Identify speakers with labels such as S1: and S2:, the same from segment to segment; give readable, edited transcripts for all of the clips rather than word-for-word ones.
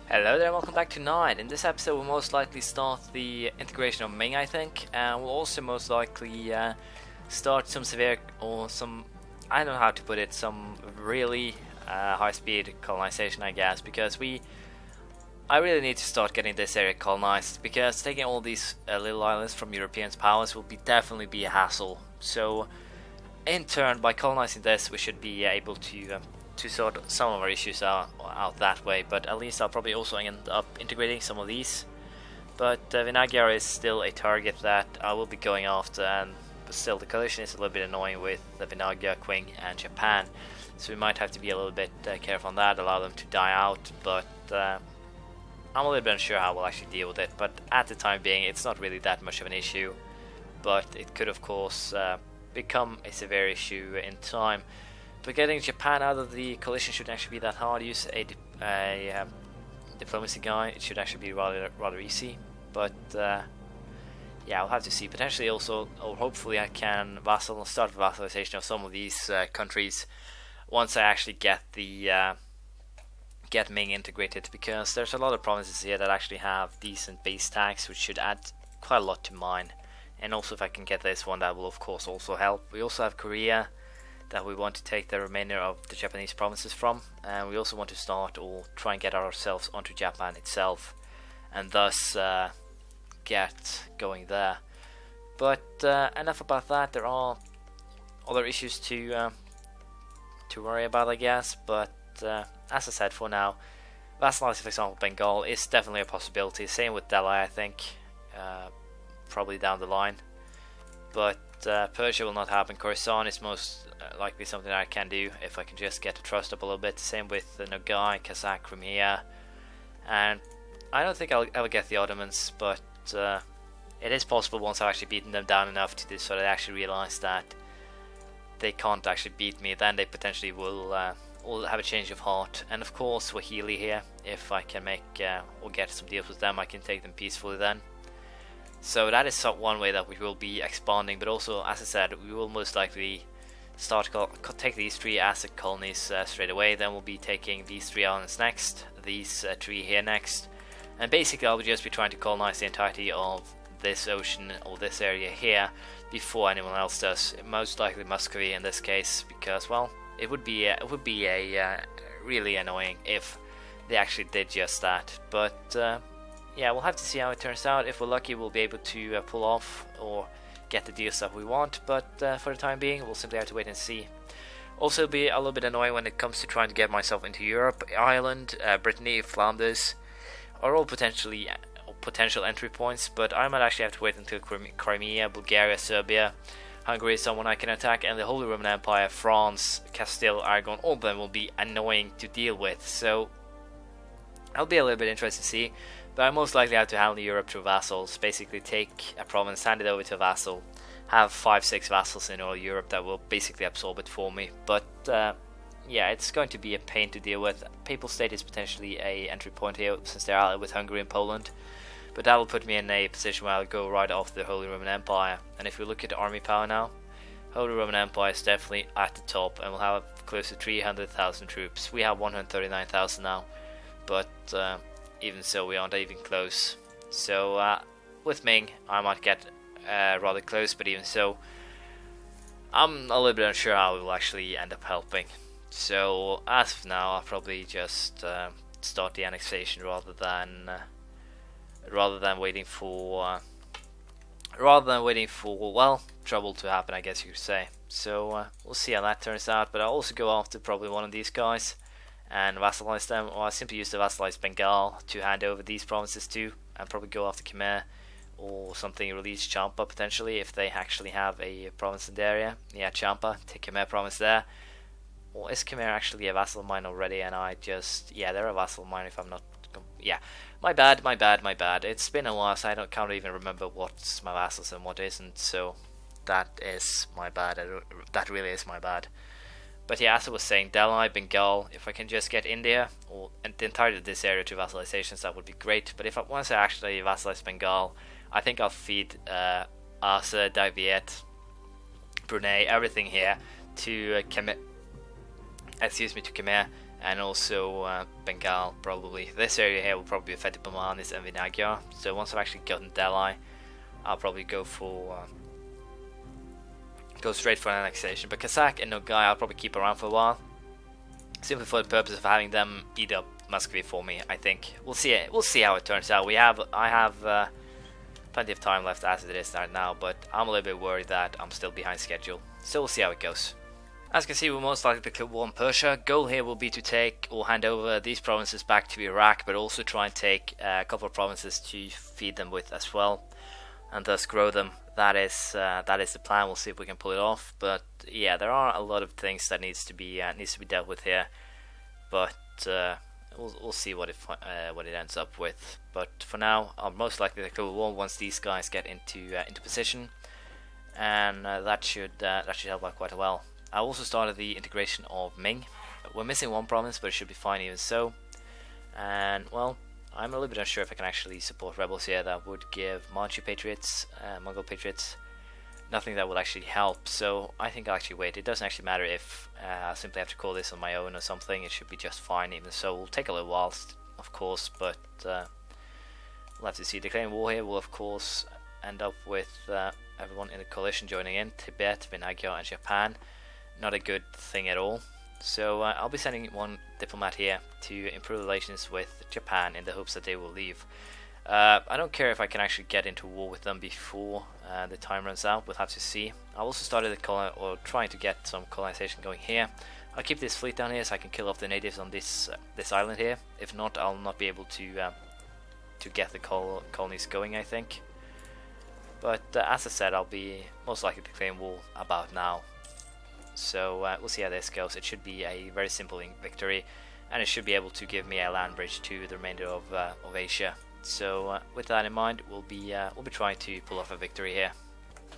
S1: Hello there, welcome back to Najd. In this episode we'll most likely start the integration of Ming, I think, and we'll also most likely start some severe, or some, I don't know how to put it, some really high-speed colonization, I guess, because I really need to start getting this area colonized, because taking all these little islands from European powers will definitely be a hassle. So in turn, by colonizing this, we should be able to sort some of our issues out that way, but at least I'll probably also end up integrating some of these. But Vinagyar is still a target that I will be going after, and but still the collision is a little bit annoying with the Vinagyar, Qing and Japan, so we might have to be a little bit careful on that, allow them to die out, but I'm a little bit unsure how we'll actually deal with it. But at the time being, it's not really that much of an issue, but it could of course become a severe issue in time. But getting Japan out of the coalition shouldn't actually be that hard. Use a diplomacy guy, it should actually be rather easy. But yeah, I'll have to see. Potentially also, or hopefully I can start the vassalization of some of these countries once I actually get the get Ming integrated, because there's a lot of provinces here that actually have decent base tax, which should add quite a lot to mine. And also if I can get this one, that will of course also help. We also have Korea that we want to take the remainder of the Japanese provinces from, and we also want to start or try and get ourselves onto Japan itself, and thus get going there. But enough about that. There are other issues to worry about, I guess, but as I said, for now, vassalizing, for example, Bengal is definitely a possibility. Same with Delhi, I think, probably down the line. But Persia will not happen. Khorasan is most likely something I can do if I can just get the trust up a little bit. Same with Nogai, Kazakh, Crimea, and I don't think I'll ever get the Ottomans, but it is possible once I've actually beaten them down enough to this, so they actually realize that they can't actually beat me. Then they potentially will have a change of heart. And of course Swahili here, if I can make or get some deals with them, I can take them peacefully then. So that is one way that we will be expanding, but also, as I said, we will most likely start take these 3 asset colonies straight away. Then we'll be taking these 3 islands next, these 3 here next, and basically I'll just be trying to colonize the entirety of this ocean or this area here before anyone else does. Most likely Muscovy in this case, because well, it would be a really annoying if they actually did just that. But yeah, we'll have to see how it turns out. If we're lucky, we'll be able to pull off or get the deals that we want, but for the time being, we'll simply have to wait and see. Also, it'll be a little bit annoying when it comes to trying to get myself into Europe. Ireland, Brittany, Flanders are all potential entry points, but I might actually have to wait until Crimea, Bulgaria, Serbia, Hungary is someone I can attack, and the Holy Roman Empire, France, Castile, Aragon, all of them will be annoying to deal with. So I'll be a little bit interested to see. But I most likely have to handle Europe through vassals. Basically take a province, hand it over to a vassal, have 5-6 vassals in all Europe that will basically absorb it for me. But yeah, it's going to be a pain to deal with. Papal State is potentially a entry point here, since they're allied with Hungary and Poland. But that will put me in a position where I'll go right off the Holy Roman Empire. And if we look at the army power now, Holy Roman Empire is definitely at the top, and we'll have close to 300,000 troops. We have 139,000 now, but even so, we aren't even close. So with Ming, I might get rather close, but even so, I'm a little bit unsure how we will actually end up helping. So as of now, I'll probably just start the annexation rather than waiting for well, trouble to happen, I guess you could say. So we'll see how that turns out. But I'll also go after probably one of these guys and vassalize them, or I simply use the vassalized Bengal to hand over these provinces to, and probably go after Khmer or something, release Champa potentially if they actually have a province in the area. Yeah, Champa, take Khmer province there. Or is Khmer actually a vassal of mine already, and I just, yeah, they're a vassal of mine if I'm not, yeah, my bad. It's been a while, so I can't even remember what's my vassals and what isn't, so that is my bad. That really is my bad. But yeah, as I was saying, Delhi, Bengal, if I can just get India or the entirety of this area to vassalizations, that would be great. But once I actually vassalize Bengal, I think I'll feed Asa, Daviet, Brunei, everything here to Khmer, and also Bengal probably. This area here will probably be affected by Mahanis and Vinagya. So once I've actually gotten Delhi, I'll probably go straight for an annexation. But Kazakh and Nogai I'll probably keep around for a while, simply for the purpose of having them eat up Muscovy for me. I think we'll see it. We'll see how it turns out. I have plenty of time left as it is right now, but I'm a little bit worried that I'm still behind schedule. So we'll see how it goes. As you can see, we're most likely to kill war in Persia. Goal here will be to take or hand over these provinces back to Iraq, but also try and take a couple of provinces to feed them with as well, and thus grow them. That is the plan. We'll see if we can pull it off. But yeah, there are a lot of things that needs to be dealt with here. But we'll see what it ends up with. But for now, I'll most likely declare war once these guys get into position, and that should help out quite well. I also started the integration of Ming. We're missing one province, but it should be fine even so. And well, I'm a little bit unsure if I can actually support rebels here. That would give Mongol patriots nothing that will actually help. So I think I'll actually wait. It doesn't actually matter if I simply have to call this on my own or something. It should be just fine even so. It'll take a little while, of course, but we'll have to see. Declaring war here will of course end up with everyone in the coalition joining in. Tibet, Vinagya and Japan. Not a good thing at all. So I'll be sending one diplomat here to improve relations with Japan in the hopes that they will leave. I don't care if I can actually get into war with them before the time runs out. We'll have to see. I also started trying to get some colonization going here. I'll keep this fleet down here so I can kill off the natives on this island here. If not, I'll not be able to get the colonies going, I think. But as I said, I'll be most likely declaring war about now. So we'll see how this goes. It should be a very simple victory, and it should be able to give me a land bridge to the remainder of Asia. So with that in mind, we'll be trying to pull off a victory here.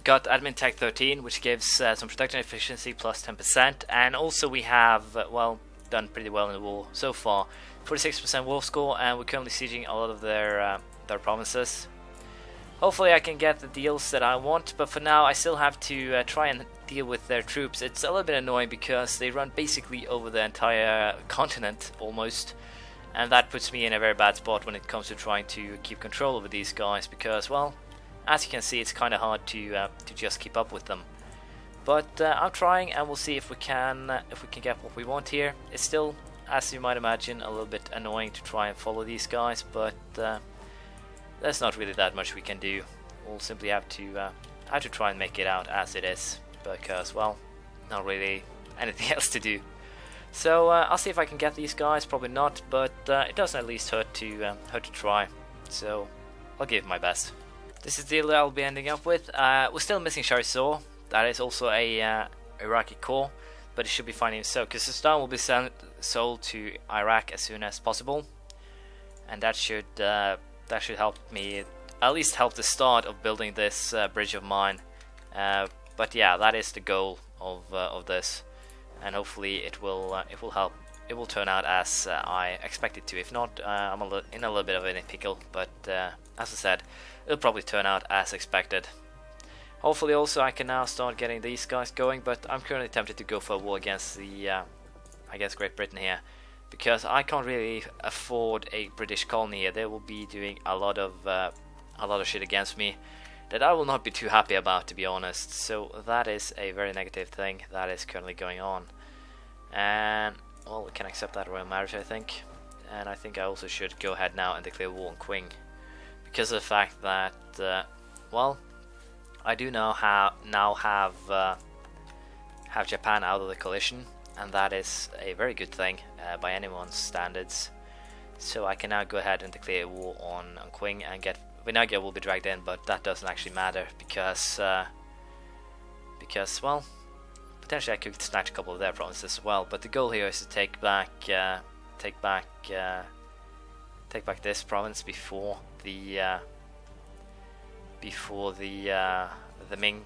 S1: Got admin tech 13, which gives some production efficiency plus 10%, and also we have done pretty well in the war so far. 46% war score, and we're currently sieging a lot of their provinces. Hopefully I can get the deals that I want, but for now I still have to try and deal with their troops. It's a little bit annoying because they run basically over the entire continent almost, and that puts me in a very bad spot when it comes to trying to keep control over these guys, because, well, as you can see, it's kind of hard to just keep up with them. But I'm trying, and we'll see if we can get what we want here. It's still, as you might imagine, a little bit annoying to try and follow these guys, but there's not really that much we can do. We'll simply have to try and make it out as it is, because, well, not really anything else to do. So I'll see if I can get these guys. Probably not, but it doesn't at least hurt to try. So I'll give my best. This is the deal that I'll be ending up with. We're still missing Sharizor. That is also a Iraqi core, but it should be fine even so, because Sistan will be sold to Iraq as soon as possible, and that should help me, at least help the start of building this bridge of mine. But yeah, that is the goal of this, and hopefully it will help. It will turn out as I expect it to. If not, I'm in a little bit of a pickle. But as I said, it'll probably turn out as expected. Hopefully, also I can now start getting these guys going. But I'm currently tempted to go for a war against Great Britain here, because I can't really afford a British colony here. They will be doing a lot of shit against me that I will not be too happy about, to be honest. So that is a very negative thing that is currently going on. And well, we can accept that royal marriage, I think. And I think I also should go ahead now and declare war on Qing, because of the fact that I do now have Japan out of the coalition, and that is a very good thing by anyone's standards. So I can now go ahead and declare war on Qing and get Vinagya will be dragged in, but that doesn't actually matter because well, potentially I could snatch a couple of their provinces as well. But the goal here is to take back this province before the Ming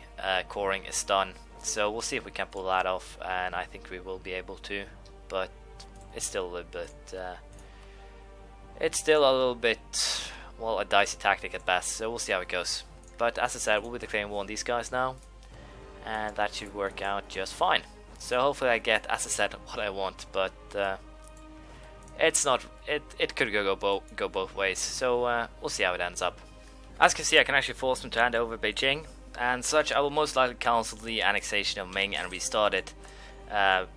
S1: coring is done. So we'll see if we can pull that off, and I think we will be able to. But it's still a little bit, well, a dicey tactic at best. So we'll see how it goes. But as I said, we'll be declaring war on these guys now, and that should work out just fine. So hopefully I get, as I said, what I want. But it's not. It could go both ways. So we'll see how it ends up. As you can see, I can actually force them to hand over Beijing, and such. I will most likely cancel the annexation of Ming and restart it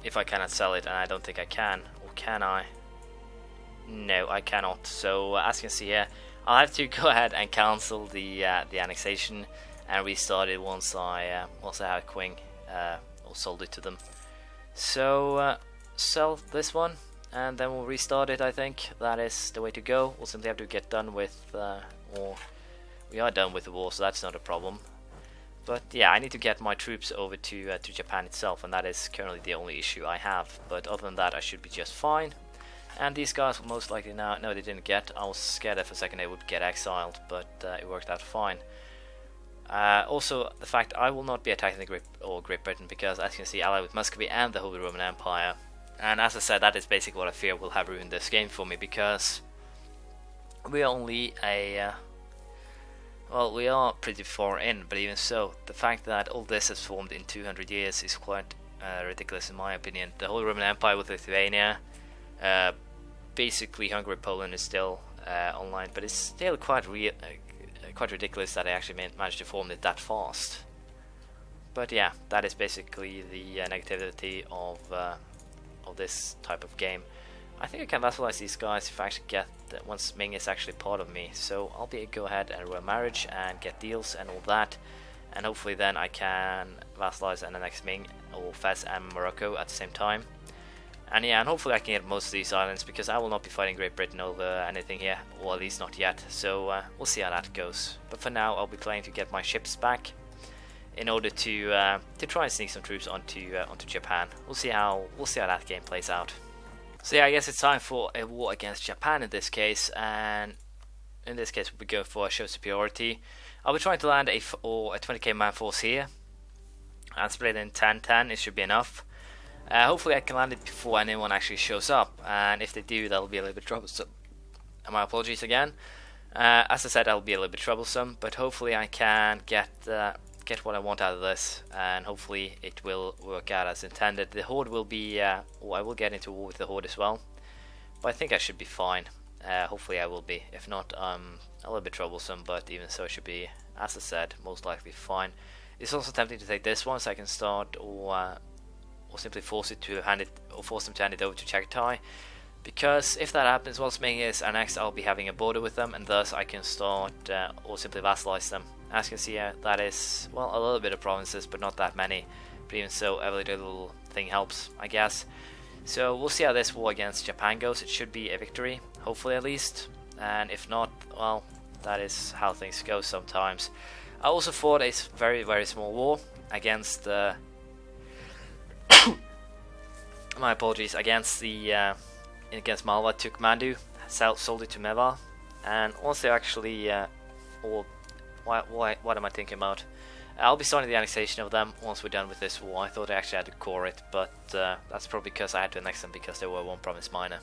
S1: if I cannot sell it, and I don't think I can. Or can I? No, I cannot. So as you can see here, I'll have to go ahead and cancel the annexation and restart it once I have Qing or sold it to them. So sell this one, and then we'll restart it. I think that is the way to go. We'll simply have to get done with, or we are done with the war, so that's not a problem. But yeah, I need to get my troops over to Japan itself, and that is currently the only issue I have. But other than that, I should be just fine. And these guys will most likely now. No, they didn't get. I was scared that for a second they would get exiled, but it worked out fine. Also, the fact I will not be attacking the Great Britain because, as you can see, allied with Muscovy and the Holy Roman Empire. And as I said, that is basically what I fear will have ruined this game for me, because we are only a well, we are pretty far in, but even so, the fact that all this has formed in 200 years is quite ridiculous in my opinion. The Holy Roman Empire with Lithuania, basically Hungary, Poland is still online, but it's still quite ridiculous that I actually managed to form it that fast. But yeah, that is basically the negativity of this type of game. I think I can vassalize these guys if I actually get that once Ming is actually part of me. So I'll be able to go ahead and run marriage and get deals and all that, and hopefully then I can vassalize and annex Ming or Fez and Morocco at the same time. And yeah, and hopefully I can get most of these islands, because I will not be fighting Great Britain over anything here, or at least not yet. So we'll see how that goes. But for now, I'll be planning to get my ships back in order to try and sneak some troops onto Japan. We'll see how that game plays out. So yeah, I guess it's time for a war against Japan in this case, and in this case we'll be going for a show superiority. I'll be trying to land a 20k man force here and split it in 10-10. It should be enough. Hopefully I can land it before anyone actually shows up, and if they do, that'll be a little bit troublesome. And my apologies again. As I said, that'll be a little bit troublesome, but hopefully I can get what I want out of this, and hopefully it will work out as intended. The Horde will be, I will get into war with the Horde as well, but I think I should be fine. Hopefully I will be. If not, a little bit troublesome, but even so, it should be, as I said, most likely fine. It's also tempting to take this one, so I can start or simply force them to hand it over to Chagatai, because if that happens, whilst Ming is annexed, I'll be having a border with them, and thus I can start or simply vassalize them. As you can see here, that is, well, a little bit of provinces, but not that many. But even so, every little thing helps, I guess. So we'll see how this war against Japan goes. It should be a victory, hopefully at least. And if not, well, that is how things go sometimes. I also fought a very, very small war against my apologies, against Malwa, took Mandu, sold it to Naval, and also actually, what am I thinking about? I'll be starting the annexation of them once we're done with this war. I thought I actually had to core it, but that's probably because I had to annex them because they were one province minor.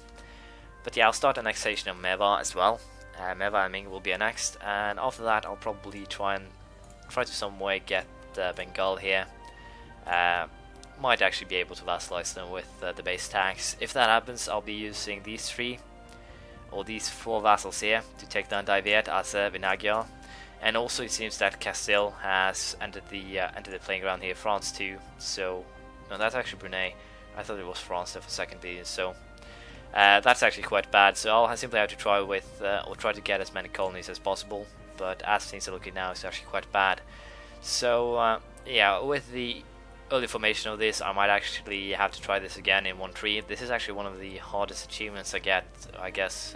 S1: But yeah, I'll start annexation of Meva as well. Meva and Ming will be annexed, and after that I'll probably try to some way get Bengal here. Might actually be able to vassalize them with the base tax. If that happens, I'll be using these 4 vassals here to take down Daiviet, Asa, Vinagia. And also it seems that Castile has entered the playing ground here, France too. So, no, that's actually Brunei. I thought it was France there for a second, so that's actually quite bad. So I'll simply have to try to get as many colonies as possible. But as things are looking now, it's actually quite bad. So yeah, with the early formation of this, I might actually have to try this again in 1 tree. This is actually one of the hardest achievements I get, I guess,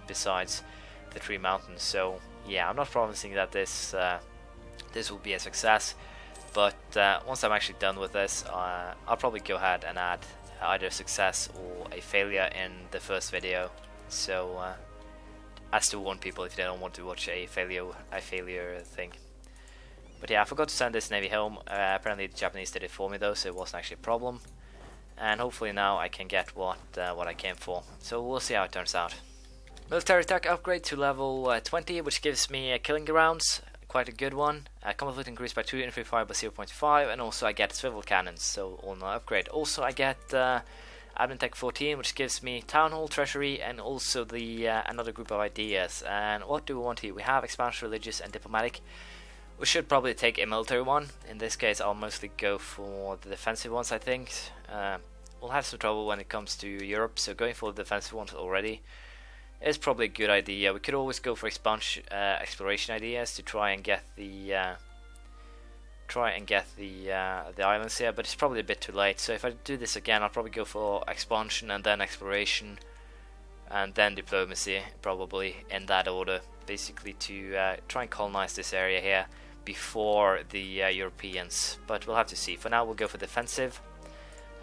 S1: besides the Tree Mountains. So yeah, I'm not promising that this will be a success, but once I'm actually done with this, I'll probably go ahead and add either a success or a failure in the first video. So as to warn people if they don't want to watch a failure thing. But yeah, I forgot to send this navy home. Apparently the Japanese did it for me though, so it wasn't actually a problem. And hopefully now I can get what I came for. So we'll see how it turns out. Military attack upgrade to level 20, which gives me killing grounds, quite a good one. Combat fleet increased by 2, infantry fire by 0.5, and also I get swivel cannons, so all in all upgrade. Also I get Admin Tech 14, which gives me Town Hall, Treasury, and also the another group of ideas. And what do we want here? We have Expansion, Religious, and Diplomatic. We should probably take a military one. In this case, I'll mostly go for the defensive ones, I think. We'll have some trouble when it comes to Europe, so going for the defensive ones already is probably a good idea. We could always go for exploration ideas to try and get the islands here, but it's probably a bit too late. So if I do this again, I'll probably go for expansion and then exploration and then diplomacy, probably in that order, basically to try and colonize this area here before the Europeans. But we'll have to see. For now, we'll go for defensive,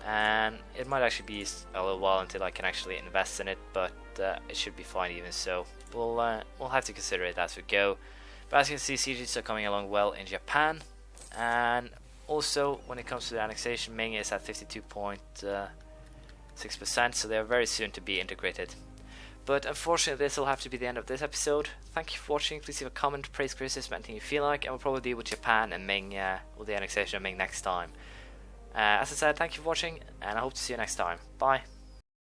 S1: and it might actually be a little while until I can actually invest in it, but it should be fine even so. We'll have to consider it as we go. But as you can see, sieges are coming along well in Japan, and also when it comes to the annexation, Ming is at 52.6%, so they are very soon to be integrated. But unfortunately, this will have to be the end of this episode. Thank you for watching. Please leave a comment, praise, criticism, anything you feel like, and we'll probably deal with Japan and Ming, with the annexation of Ming next time. As I said, thank you for watching, and I hope to see you next time. Bye.